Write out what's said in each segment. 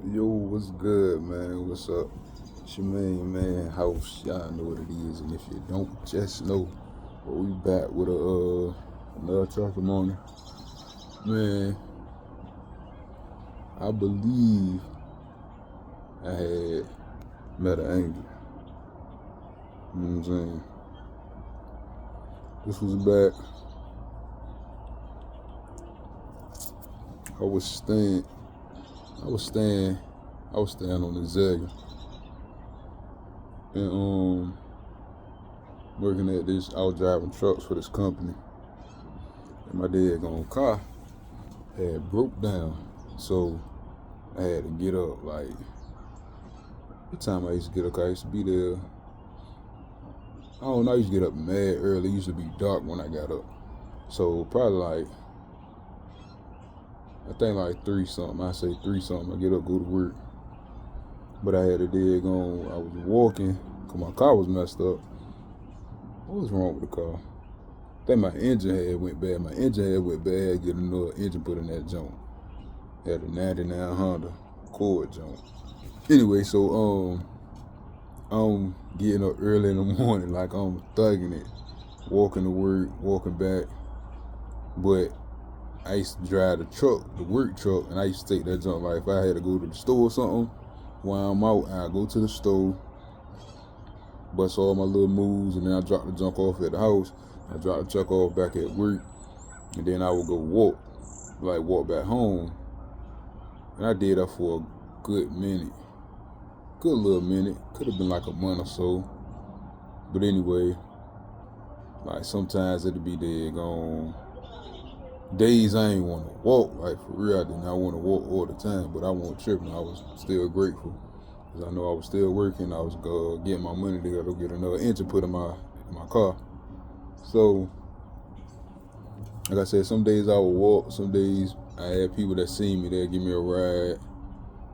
Yo, what's good, man? What's up? It's your man, House. Y'all know what it is, and if you don't, just know. But we back with another testimony. Man, I believe I had met an angel. You know what I'm saying? This was back. I was staying. I was staying. I was staying on the Zaga, and working at this. I was driving trucks for this company, and my daggone car had broke down. So I had to get up. Like the time I used to get up, I used to be there. I don't know. I used to get up mad early. It used to be dark when I got up. So probably like I think like 3 something. I say 3 something. I get up, go to work. But I had a daggone. I was walking because my car was messed up. What was wrong with the car? I think my engine had went bad. My engine had went bad. Get another engine put in that joint. Had a 99 Honda Accord joint. Anyway, so I'm getting up early in the morning, like I'm thugging it, walking to work, walking back. But I used to drive the truck, the work truck, and I used to take that junk. Like if I had to go to the store or something, while I'm out, I go to the store, bust all my little moves, and then I drop the junk off at the house. I drop the truck off back at work, and then I would go walk back home. And I did that for a good minute. Good little minute. Could have been like a month or so. But anyway, like sometimes it'll be daggone days I ain't want to walk. Like for real, I did not want to walk all the time. But I wasn't tripping. I was still grateful. Because I know I was still working. I was getting my money to go get another engine put in my car. So, like I said, some days I would walk. Some days I had people that see me, they'd give me a ride.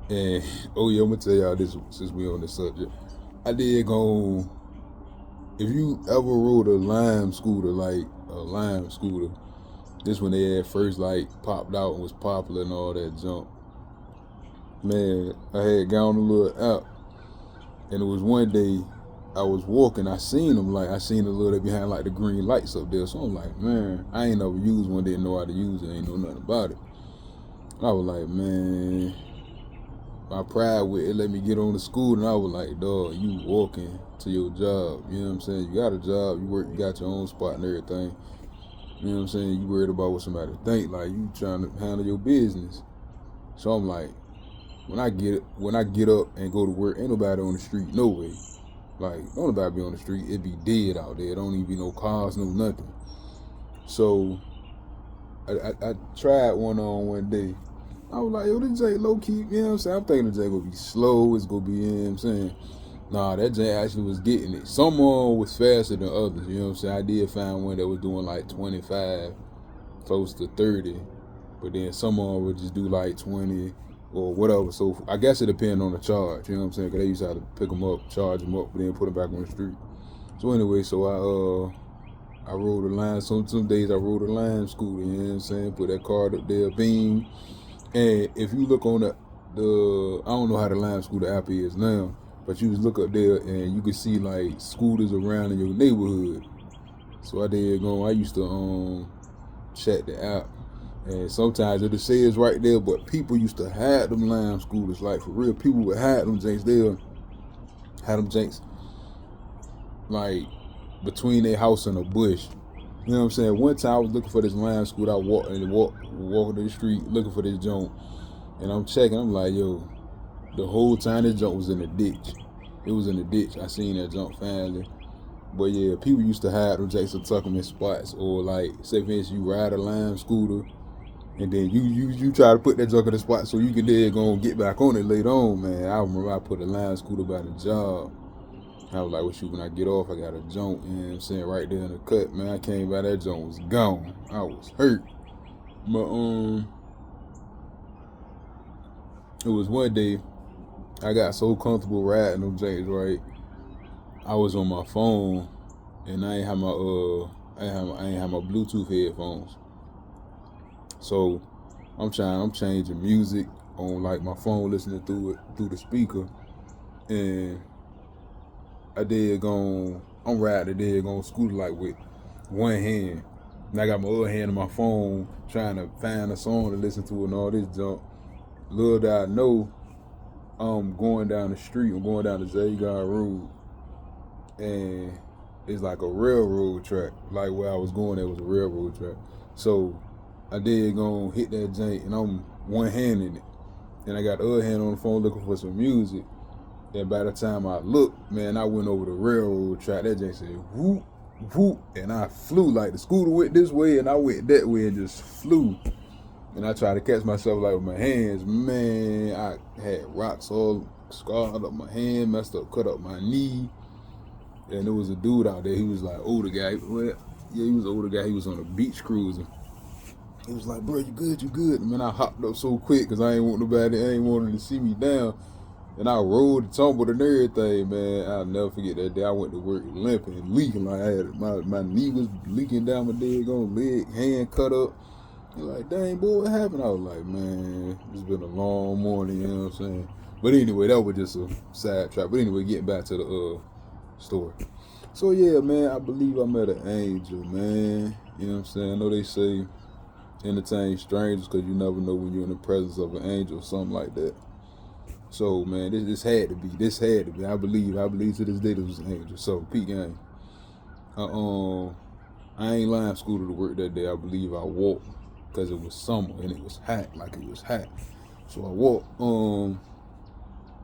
And, oh yeah, I'm going to tell y'all this since we on this subject. I did go, if you ever rode a Lime scooter, like a Lime scooter, this when they had first like popped out and was popular and all that junk. Man, I had got on a little app, and it was one day I was walking, I seen them, like I seen a little behind like the green lights up there. So I'm like, man, I ain't never used one, didn't know how to use it, ain't know nothing about it. I was like, man, my pride with it let me get on the scooter, and I was like, dog, you walking to your job, you know what I'm saying? You got a job, you work, you got your own spot and everything. You know what I'm saying? You worried about what somebody think, like you trying to handle your business. So I'm like, when I get up and go to work, ain't nobody on the street, no way. Like, don't nobody be on the street, it be dead out there. Don't even be no cars, no nothing. So I tried one day. I was like, yo, this J low key, you know what I'm saying? I'm thinking the J gonna be slow, it's gonna be, you know what I'm saying? Nah, that J actually was getting it. Some was faster than others, you know what I'm saying? I did find one that was doing like 25, close to 30, but then some would just do like 20 or whatever. So I guess it depends on the charge, you know what I'm saying? Because they used to have to pick them up, charge them up, but then put them back on the street. So anyway, so I rode a line. Some days I rode a Lime scooter, you know what I'm saying? Put that card up there, beam. And if you look on the I don't know how the Lime scooter app is now, but you just look up there and you can see like scooters around in your neighborhood. So I used to check the app, and sometimes it'll say it's right there, but people used to hide them Lime scooters. Like for real, people would hide them janks. They'll hide them janks like between their house and a bush. You know what I'm saying? One time I was looking for this Lime scooter. I walking to the street looking for this junk, and I'm checking. I'm like, yo, the whole time this junk was in the ditch. It was in the ditch. I seen that junk finally. But yeah, people used to hide them jakes and tuck them in spots, or like, say for instance, you ride a Lime scooter, and then you try to put that junk in the spot so you can then go and get back on it later on, man. I remember I put a Lime scooter by the job. I was like, well, shoot, when I get off, I got a junk, you know what I'm saying, right there in the cut, man. I came by, that junk was gone. I was hurt. But, it was one day, I got so comfortable riding them James, right? I was on my phone, and I ain't have my Bluetooth headphones. So I'm changing music on like my phone, listening through the speaker, and I'm riding the dead scooter like with one hand, and I got my other hand on my phone trying to find a song to listen to and all this junk. Little did I know, I'm going down the street. I'm going down the Zagon Road, and it's like a railroad track. Like where I was going, there was a railroad track. So I did go hit that jank, and I'm one hand in it, and I got the other hand on the phone looking for some music. And by the time I looked, man, I went over the railroad track. That jank said whoop whoop, and I flew. Like the scooter went this way, and I went that way, and just flew. And I tried to catch myself like with my hands. Man, I had rocks all scarred up my hand, messed up, cut up my knee. And there was a dude out there. He was like older guy. Well, yeah, he was an older guy. He was on a beach cruising. He was like, bro, you good, you good. And man, I hopped up so quick because I ain't wanting to see me down. And I rolled and tumbled and everything, man. I'll never forget that day. I went to work limping and leaking. Like I had my knee was leaking down my leg, hand cut up. You're like, dang, boy, what happened? I was like, man, it's been a long morning, you know what I'm saying? But anyway, that was just a sidetrack. But anyway, getting back to the story. So yeah, man, I believe I met an angel, man. You know what I'm saying? I know they say entertain strangers because you never know when you're in the presence of an angel or something like that. So man, this had to be. I believe to this day this was an angel. So peak gang. I ain't lying scooter to work that day. I believe I walked because it was summer and it was hot, So I walked,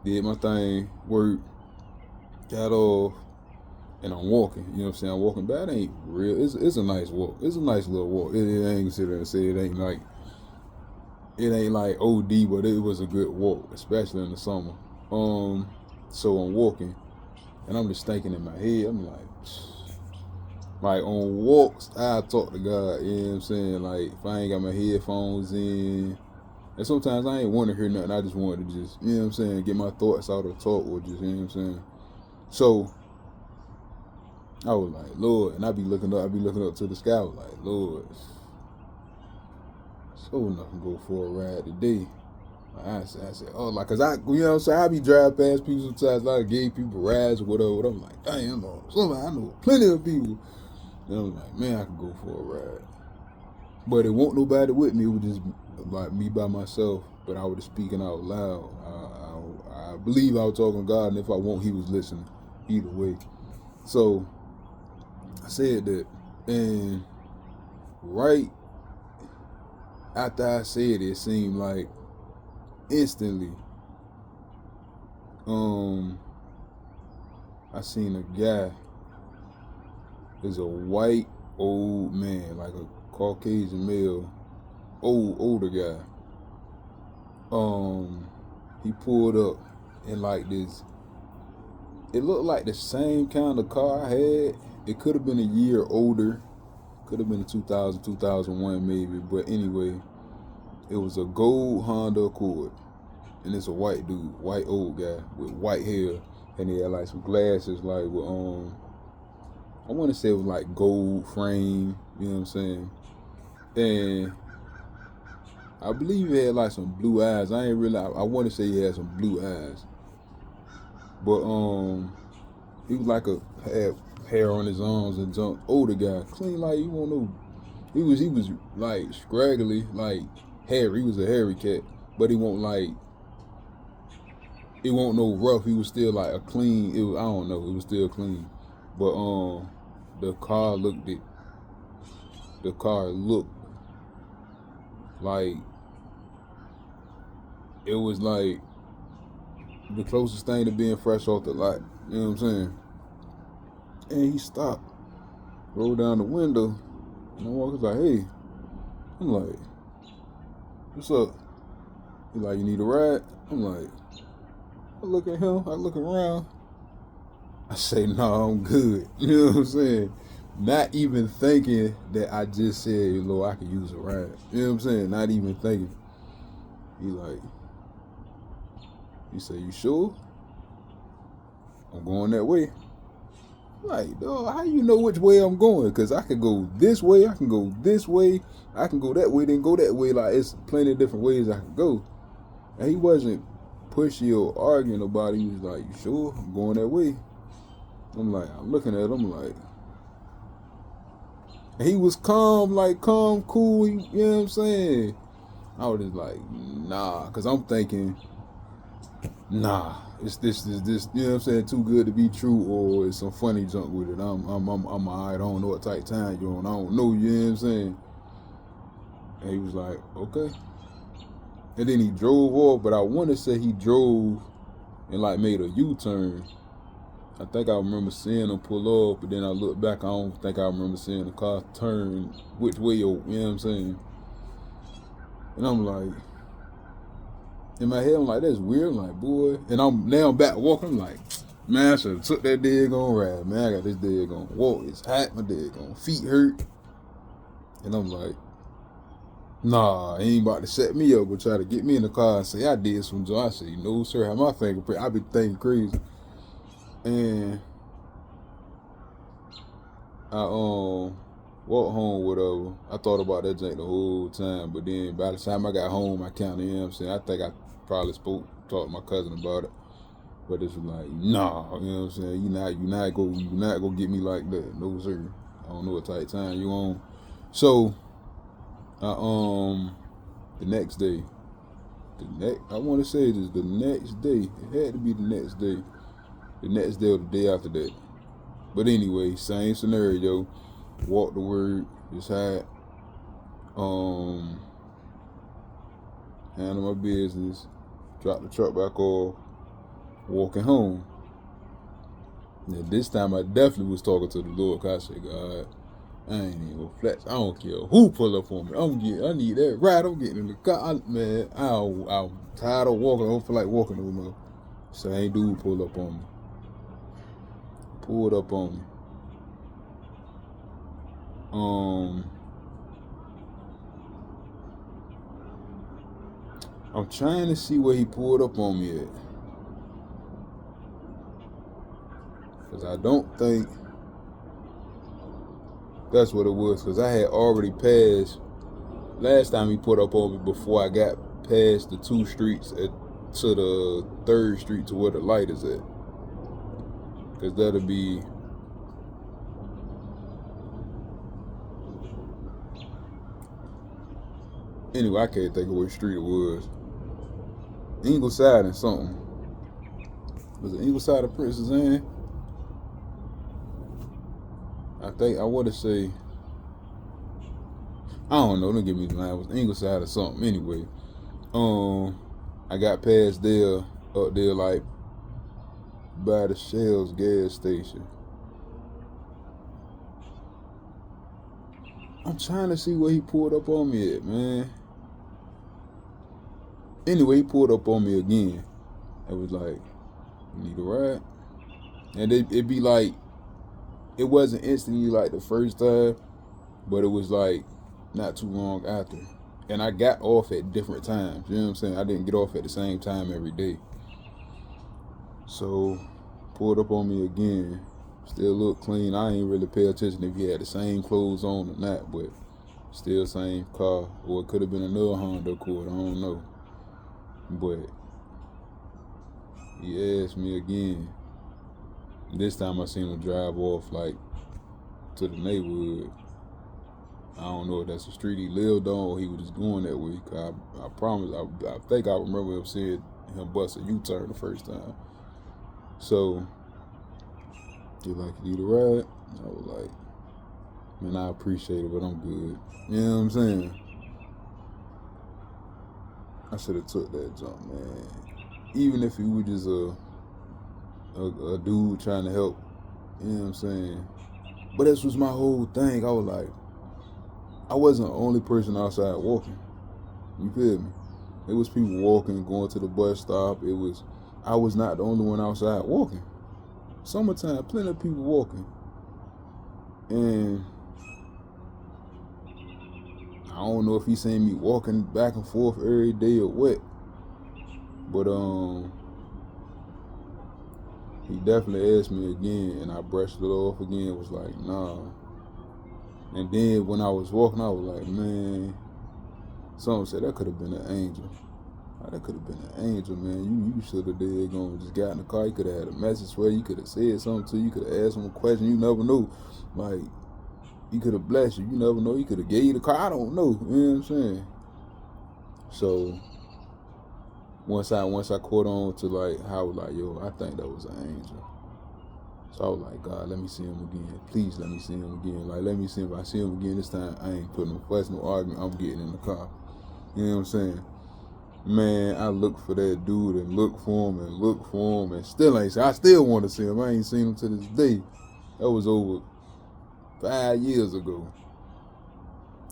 did my thing, work, got off, and I'm walking. You know what I'm saying? I'm walking back. It ain't real. It's a nice walk. It's a nice little walk. It ain't gonna sit there and say it ain't like OD, but it was a good walk, especially in the summer. So I'm walking, and I'm just thinking in my head. I'm like on walks, I talk to God. You know what I'm saying? Like if I ain't got my headphones in, and sometimes I ain't want to hear nothing. I just wanted to just, you know what I'm saying, get my thoughts out or talk or just, you know what I'm saying. So I was like, Lord, and I be looking up to the sky. I was like, Lord, so enough to go for a ride today. I said, oh, like, cause I, you know what I'm saying, I be driving past people sometimes. I gave people rides or whatever. I'm like, damn, I know plenty of people. And I'm like, man, I could go for a ride. But it won't nobody with me. It was just like me by myself. But I was just speaking out loud. I believe I was talking to God, and if I won't, He was listening. Either way. So I said that, and right after I said it seemed like instantly, I seen a guy. Is a white old man, like a Caucasian male, older guy. He pulled up in like this. It looked like the same kind of car I had. It could have been a year older. Could have been a 2000, 2001 maybe. But anyway, it was a gold Honda Accord. And it's a white dude, white old guy with white hair. And he had like some glasses like with, I want to say it was like gold frame, you know what I'm saying? And I believe he had like some blue eyes. I want to say he had some blue eyes. But he was like had hair on his arms and junk. Older guy, clean like you won't know. He was like scraggly, like hairy. He was a hairy cat, but it won't no rough. He was still like a clean. I don't know. It was still clean, but the car looked like it was like the closest thing to being fresh off the lot. You know what I'm saying? And he stopped, rolled down the window, and I was like, hey. I'm like, what's up? He's like, you need a ride? I'm like, I look at him, I look around. I say, no, I'm good. You know what I'm saying? Not even thinking that I just said, Lord, I could use a ride. You know what I'm saying? Not even thinking. He say, you sure? I'm going that way. I'm like, dog, how you know which way I'm going? Because I could go this way, I can go this way, I can go that way, then go that way. Like, it's plenty of different ways I can go. And he wasn't pushy or arguing about it. He was like, "You sure? I'm going that way." I'm looking at him like, and he was calm, like calm, cool. You know what I'm saying? I was just like, nah, because I'm thinking, nah, it's this, you know what I'm saying, too good to be true, or it's some funny junk with it. I'm alright, I don't know what type of time you're on, I don't know, you know what I'm saying? And he was like, okay. And then he drove off, but I want to say he drove and like made a U-turn. I think I remember seeing him pull off, but then I look back, I don't think I remember seeing the car turn which way, you know what I'm saying? And I'm like, in my head, I'm like, that's weird. I'm like, boy. And I'm back walking. I'm like, man, I should have took that daggone ride. Man, I got this daggone walk. It's hot. My daggone feet hurt. And I'm like, nah, he ain't about to set me up but try to get me in the car and say I did some job. I say, no, sir, have my fingerprint. I be thinking crazy. And I walked home, whatever. I thought about that jank the whole time. But then by the time I got home, I counted, you know what I'm saying? I think I probably talked to my cousin about it. But it's like, nah, you know what I'm saying? You not gonna get me like that. No sir. I don't know what type of time you on. So the next day. I wanna say this the next day. It had to be the next day. The next day or the day after that. But anyway, same scenario. Walk to work, just had handle my business, drop the truck back off, walking home. And this time I definitely was talking to the Lord, cause I said, God, I ain't even gonna flex. I don't care who pull up on me. I need that ride. I'm getting in the car. I'm tired of walking. I don't feel like walking no more. So ain't dude pull up on me. Pulled up on me. I'm trying to see where he pulled up on me at. Because I don't think that's what it was. Because I had already passed. Last time he pulled up on me before I got past the 2 streets to the 3rd street to where the light is at. Because that'll be... Anyway, I can't think of what street it was. Ingleside and something. Was it Ingleside or Princess Anne? I want to say... I don't know, don't give me the line. It was Ingleside or something. Anyway, I got past there, up there like by the Shell's gas station. I'm trying to see where he pulled up on me at, man. Anyway, he pulled up on me again. It was like, you need a ride? And it'd be like, it wasn't instantly like the first time, but it was like not too long after. And I got off at different times. You know what I'm saying? I didn't get off at the same time every day. So, pulled up on me again. Still look clean. I ain't really pay attention if he had the same clothes on or not, but still same car. Or it could have been another Honda Accord. I don't know. But he asked me again. This time I seen him drive off like to the neighborhood. I don't know if that's the street he lived on or he was just going that way. Cause I promise, I think I remember him saying him bust a U-turn the first time. So, he like, you need a ride? I was like, man, I appreciate it, but I'm good. You know what I'm saying? I should have took that jump, man. Even if he was just a dude trying to help, you know what I'm saying? But this was my whole thing. I was like, I wasn't the only person outside walking. You feel me? It was people walking, going to the bus stop. I was not the only one outside walking. Summertime, plenty of people walking. And I don't know if he seen me walking back and forth every day or what. But he definitely asked me again, and I brushed it off again. Was like, nah. And then when I was walking, I was like, man, someone said that could have been an angel. Oh, that could have been an angel, man. You should have did going just got in the car. You could have had a message for you. You could have said something to you. You could have asked him a question. You never know. Like, he could have blessed you. You never know. He could have gave you the car. I don't know. You know what I'm saying? So once I caught on to like how like, yo, I think that was an angel. So I was like, God, let me see him again. Please let me see him again. Like, let me see him. If I see him again this time, I ain't putting no fuss, no argument. I'm getting in the car. You know what I'm saying? Man, I looked for that dude and looked for him and still ain't seen. I still want to see him. I ain't seen him to this day. That was over 5 years ago.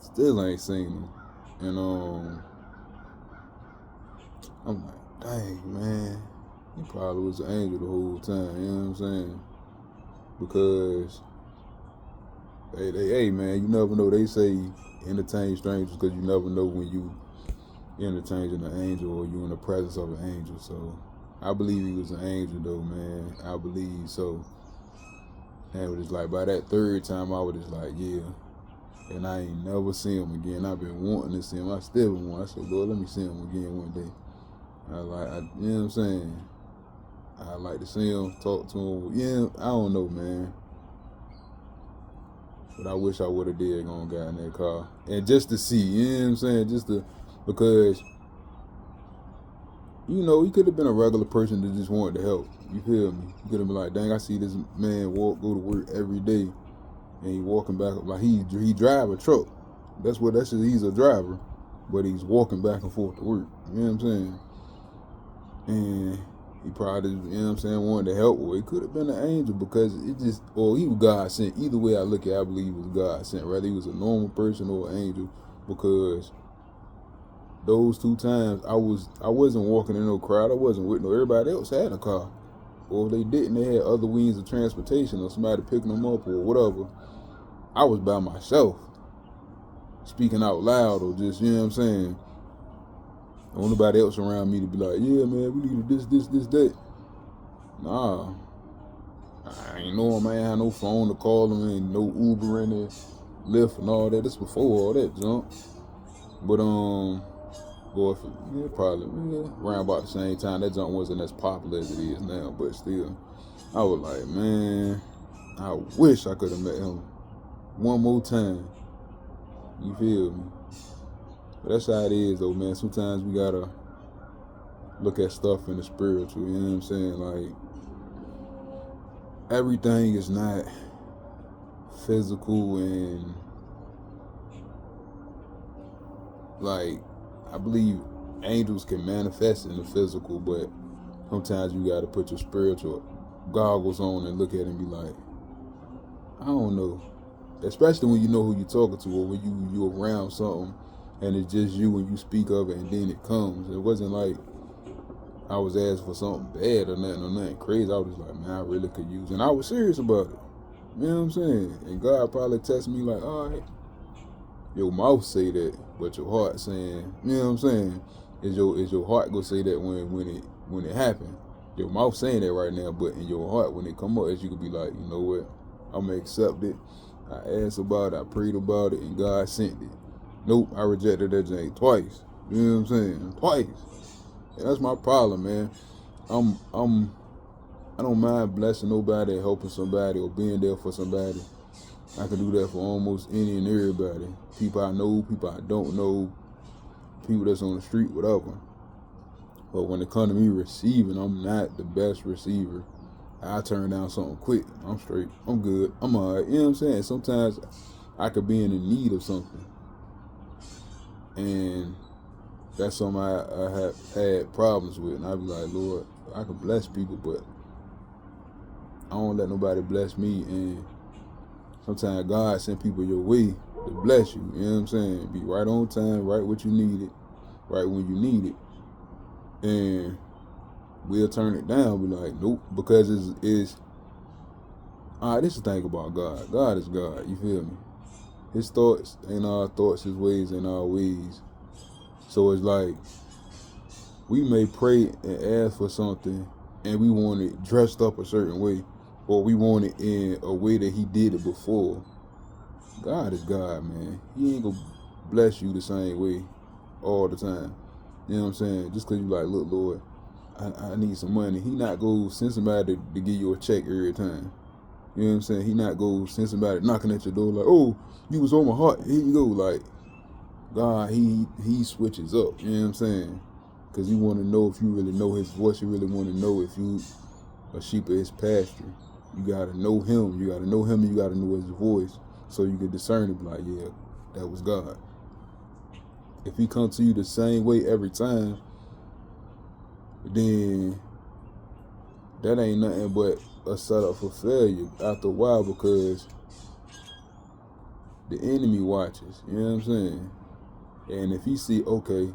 Still ain't seen him. And I'm like, dang, man, he probably was an angel the whole time. You know what I'm saying? Because hey, man, you never know. They say entertain strangers because you never know when you entertaining an angel or you in the presence of an angel. So I believe he was an angel though, man. I believe so. And it was just like by that third time I was just like, yeah. And I ain't never seen him again. I've been wanting to see him. I still want. I said, Lord, let me see him again one day. You know what I'm saying? I like to see him, talk to him. Yeah, I don't know, man. But I wish I would have did gone got in that car. And just to see, you know what I'm saying? Because, you know, he could have been a regular person that just wanted to help. You feel me? He could have been like, dang, I see this man go to work every day. And he walking back, like he drive a truck. He's a driver. But he's walking back and forth to work. You know what I'm saying? And he probably, you know what I'm saying, wanted to help. Or he could have been an angel because he was God sent. Either way I look at it, I believe he was God sent. Whether he was a normal person or an angel. Because those 2 times I wasn't walking in no crowd. I wasn't with no, everybody else had a car. Or if they didn't, they had other means of transportation or somebody picking them up or whatever. I was by myself, speaking out loud or just, you know what I'm saying, don't nobody else around me to be like, yeah, man, we need this, that. Nah. I ain't know him, I ain't had no phone to call him, ain't no Uber in there, Lyft and all that. This before all that junk. But, probably around about the same time. That junk wasn't as popular as it is now, but still, I was like, man, I wish I could have met him one more time. You feel me? But that's how it is though, man. Sometimes we gotta look at stuff in the spiritual, you know what I'm saying? Like, everything is not physical, and like, I believe angels can manifest in the physical, but sometimes you gotta put your spiritual goggles on and look at it and be like, I don't know. Especially when you know who you're talking to, or when you around something and it's just you and you speak of it and then it comes. It wasn't like I was asking for something bad or nothing crazy. I was just like, man, I really could use it. And I was serious about it. You know what I'm saying? And God probably tested me like, all right, your mouth say that, but your heart saying, you know what I'm saying? Is your heart gonna say that when it happened? Your mouth saying that right now, but in your heart, when it come up, as you could be like, you know what? I'm gonna accept it. I asked about it, I prayed about it, and God sent it. Nope, I rejected that thing twice. You know what I'm saying? Twice. And that's my problem, man. I don't mind blessing nobody, helping somebody, or being there for somebody. I can do that for almost any and everybody. People I know, people I don't know, people that's on the street, whatever. But when it comes to me receiving, I'm not the best receiver. I turn down something quick. I'm straight. I'm good. I'm alright. You know what I'm saying? Sometimes I could be in the need of something. And that's something I have had problems with. And I be like, Lord, I can bless people, but I don't let nobody bless me. And sometimes God send people your way to bless you. You know what I'm saying? Be right on time, right what you needed, right when you need it. And we'll turn it down. Be like, nope, because it's all right. This is the thing about God. God is God. You feel me? His thoughts ain't our thoughts. His ways ain't our ways. So it's like we may pray and ask for something, and we want it dressed up a certain way, or we want it in a way that He did it before. God is God, man. He ain't gonna bless you the same way all the time. You know what I'm saying? Just because you like, look, Lord, I need some money. He not go send somebody to give you a check every time. You know what I'm saying? He not go send somebody knocking at your door like, oh, you was on my heart. Here you go. Like, God, he switches up. You know what I'm saying? Because you want to know if you really know his voice. You really want to know if you a sheep of his pasture. You got to know him. You got to know him and you got to know his voice so you can discern it. Like, yeah, that was God. If he comes to you the same way every time, then that ain't nothing but a setup for failure after a while, because the enemy watches. You know what I'm saying? And if he see, okay,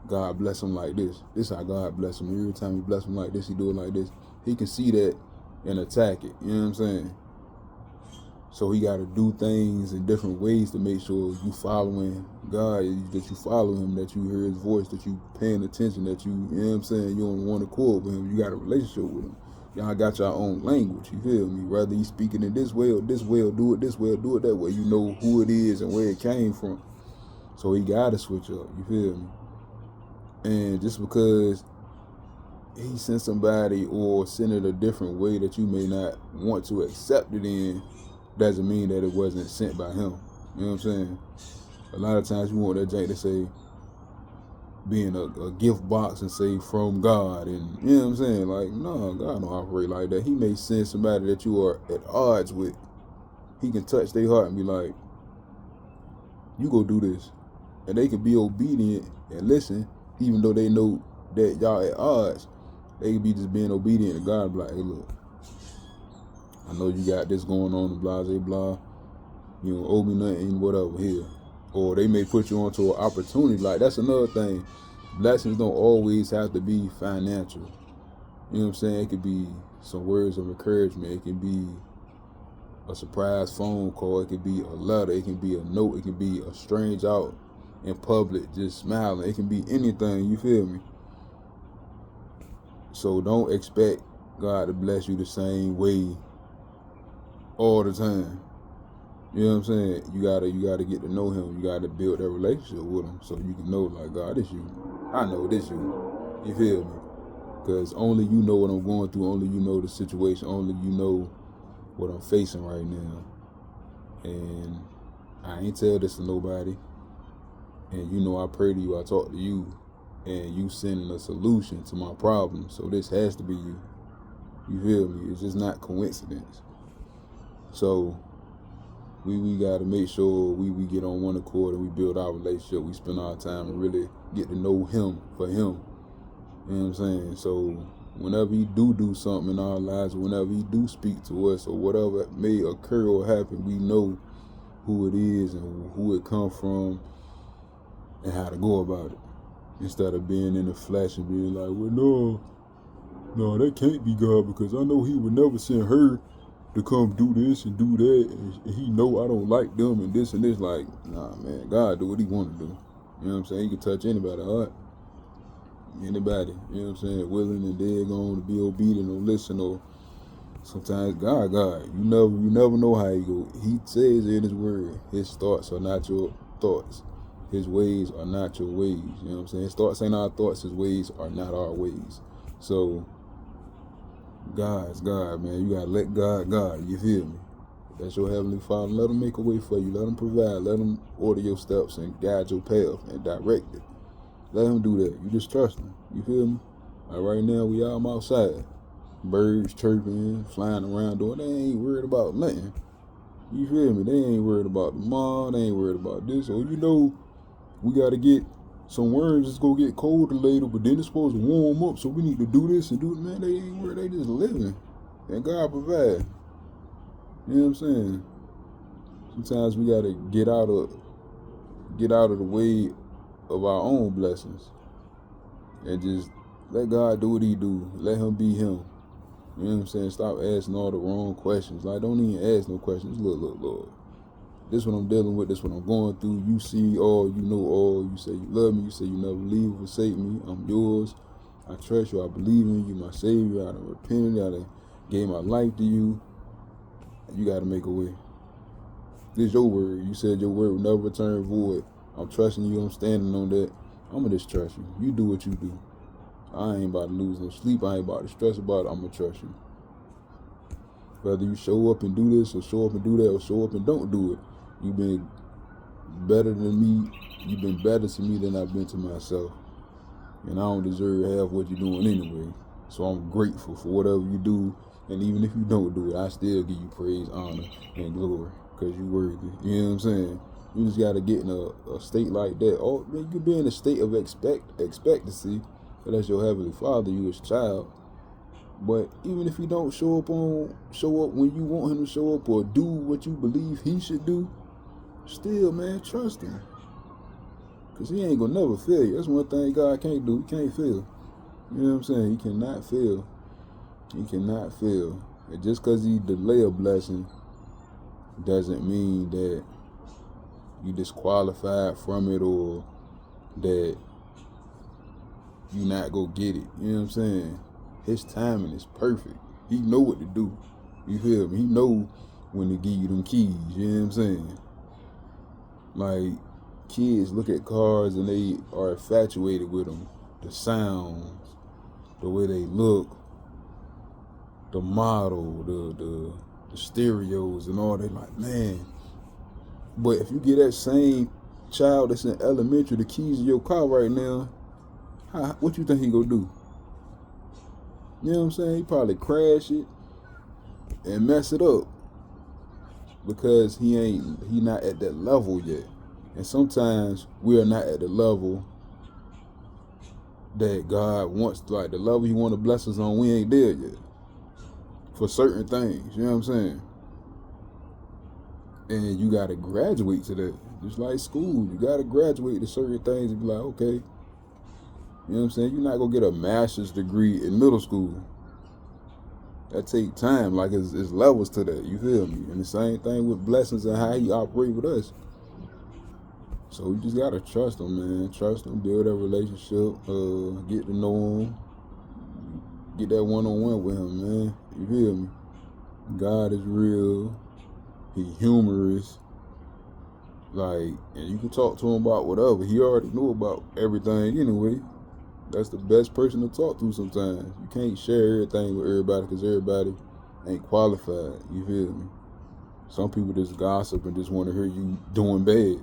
God bless him like this. This how God bless him. Every time he bless him like this, he do it like this. He can see that and attack it. You know what I'm saying? So he got to do things in different ways to make sure you following God, that you follow him, that you hear his voice, that you paying attention, that you know what I'm saying, you on one accord with him. You got a relationship with him. Y'all got your own language, you feel me? Whether he's speaking in this way, or do it this way, or do it that way. You know who it is and where it came from. So he got to switch up, you feel me? And just because he sent somebody or sent it a different way that you may not want to accept it in, doesn't mean that it wasn't sent by him. You know what I'm saying? A lot of times you want that jank to say, being a gift box and say from God, and you know what I'm saying? Like, no, God don't operate like that. He may send somebody that you are at odds with. He can touch their heart and be like, you go do this. And they can be obedient and listen, even though they know that y'all at odds. They could be just being obedient to God, be like, hey, look, I know you got this going on, and blah, blah, blah. You don't owe me nothing, whatever, here. Or they may put you onto an opportunity. Like, that's another thing. Blessings don't always have to be financial. You know what I'm saying? It could be some words of encouragement. It can be a surprise phone call. It could be a letter. It can be a note. It can be a strange out in public just smiling. It can be anything, you feel me? So don't expect God to bless you the same way all the time. You know what I'm saying? You gotta get to know him. You gotta build that relationship with him so you can know, like, God, this you. I know this you. You feel me? Because only you know what I'm going through. Only you know the situation. Only you know what I'm facing right now. And I ain't tell this to nobody. And you know I pray to you. I talk to you. And you sending a solution to my problem. So this has to be you. You feel me? It's just not coincidence. So we got to make sure we get on one accord and we build our relationship. We spend our time and really get to know him for him. You know what I'm saying? So whenever he do something in our lives, whenever he do speak to us, or whatever may occur or happen, we know who it is and who it come from and how to go about it. Instead of being in the flesh and being like, well, no, that can't be God, because I know he would never send her to come do this and do that, and he know I don't like them and this and this. Like, nah, man, God do what he want to do. You know what I'm saying? He can touch anybody's heart. Anybody, you know what I'm saying, willing and dead on to be obedient or listen, or sometimes God, you never know how he go. He says in his word, his thoughts are not your thoughts. His ways are not your ways. You know what I'm saying? His thoughts ain't our thoughts. His ways are not our ways. So God's God, man. You gotta let God. You feel me? That's your heavenly Father. Let him make a way for you. Let him provide. Let him order your steps and guide your path and direct it. Let him do that. You just trust him. You feel me? Like right now, we all outside. Birds chirping, flying around, doing. They ain't worried about nothing. You feel me? They ain't worried about the mom. They ain't worried about this. Or you know, we got to get some worms. It's going to get colder later, but then it's supposed to warm up, so we need to do this and do it. Man, they ain't worried. They just living. And God provide. You know what I'm saying? Sometimes we got to get out of the way of our own blessings and just let God do what he do. Let him be him. You know what I'm saying? Stop asking all the wrong questions. Like, don't even ask no questions. Look, Lord. This what I'm dealing with. This what I'm going through. You see all. You know all. You say you love me. You say you never leave or forsake me. I'm yours. I trust you. I believe in you. My Savior. I done repented. I done gave my life to you. You got to make a way. This is your word. You said your word will never return void. I'm trusting you. I'm standing on that. I'ma just trust you. You do what you do. I ain't about to lose no sleep. I ain't about to stress about it. I'ma trust you. Whether you show up and do this or show up and do that or show up and don't do it, you've been better than me. You've been better to me than I've been to myself. And I don't deserve half what you're doing anyway. So I'm grateful for whatever you do. And even if you don't do it, I still give you praise, honor, and glory. Because you worthy. You know what I'm saying? You just got to get in a state like that. Oh, man, you can be in a state of expectancy. Because that's your Heavenly Father, you his child. But even if he don't show up when you want him to show up or do what you believe he should do, still, man, trust him. Because he ain't going to never fail you. That's one thing God can't do. He can't fail. You know what I'm saying? He cannot fail. He cannot fail. And just because he delay a blessing doesn't mean that you disqualified from it or that you not go get it. You know what I'm saying? His timing is perfect. He know what to do. You feel me? He know when to give you them keys. You know what I'm saying? Like, kids look at cars and they are infatuated with them. The sounds, the way they look, the model, the stereos and all that. Like, man. But if you get that same child that's in elementary the keys to your car right now, what you think he gonna do? You know what I'm saying? He probably crash it and mess it up because he not at that level yet. And sometimes we are not at the level that God wants, like the level he want to bless us on, we ain't there yet. For certain things, you know what I'm saying? And you gotta graduate to that. Just like school, you gotta graduate to certain things and be like, okay. You know what I'm saying? You're not gonna get a master's degree in middle school. That take time. Like it's levels to that. You feel me? And the same thing with blessings and how he operate with us. So you just gotta trust him, man. Trust him. Build that relationship. Get to know him. Get that one-on-one with him, man. You feel me? God is real. He humorous. Like, and you can talk to him about whatever. He already knew about everything anyway. That's the best person to talk to sometimes. You can't share everything with everybody because everybody ain't qualified. You feel me? Some people just gossip and just want to hear you doing bad.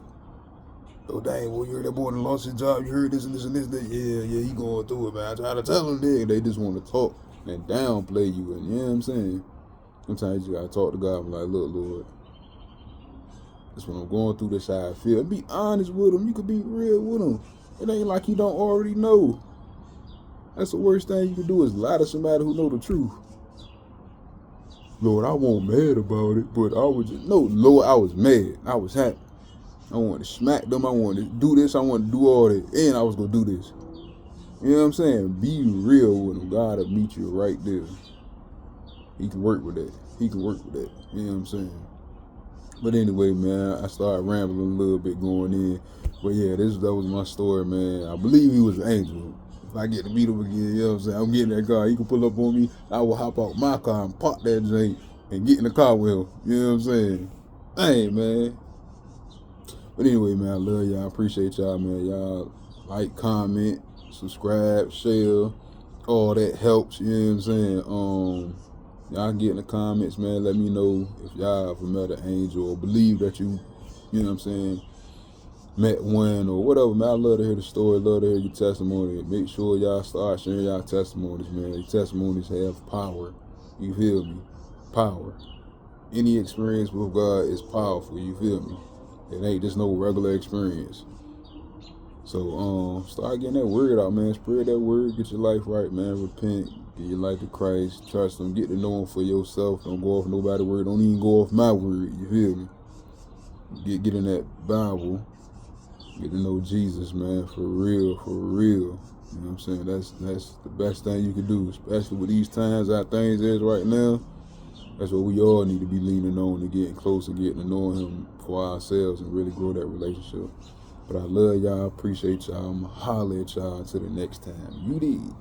Oh, dang, well, you heard that boy that lost his job. You heard this and this and this. That. Yeah, he going through it, man. I try to tell him that. They just want to talk and downplay you. And you know what I'm saying? Sometimes you got to talk to God and be like, look, Lord, that's when I'm going through this, how I feel. And be honest with him. You could be real with him. It ain't like you don't already know. That's the worst thing you can do is lie to somebody who know the truth. Lord, I wasn't mad about it, but I was just, no, Lord, I was mad. I was happy. I wanted to smack them. I wanted to do this. I wanted to do all that. And I was going to do this. You know what I'm saying? Be real with him. God will meet you right there. He can work with that. He can work with that. You know what I'm saying? But anyway, man, I started rambling a little bit going in. But yeah, that was my story, man. I believe he was an angel. If I get to meet him again, you know what I'm saying? I'm getting that car. He can pull up on me. I will hop out my car and park that thing and get in the car with him. You know what I'm saying? Hey, man. But anyway, man, I love y'all. I appreciate y'all, man. Y'all like, comment, subscribe, share. All that helps. You know what I'm saying? Y'all get in the comments, man. Let me know if y'all ever met an angel or believe that you know what I'm saying, met one or whatever, man. I love to hear the story, love to hear your testimony. Make sure y'all start sharing y'all testimonies, man. Your testimonies have power. You feel me? Power. Any experience with God is powerful. You feel me? It ain't just no regular experience. So start getting that word out, man. Spread that word. Get your life right, man. Repent. Get your life to Christ. Trust him. Get to know him for yourself. Don't go off nobody's word. Don't even go off my word. You feel me? Get in that Bible. Get to know Jesus, man. For real. For real. You know what I'm saying? That's the best thing you can do, especially with these times how things is right now. That's what we all need to be leaning on and getting closer, getting to know him for ourselves and really grow that relationship. But I love y'all. Appreciate y'all. I'm going to holler at y'all until the next time. You did.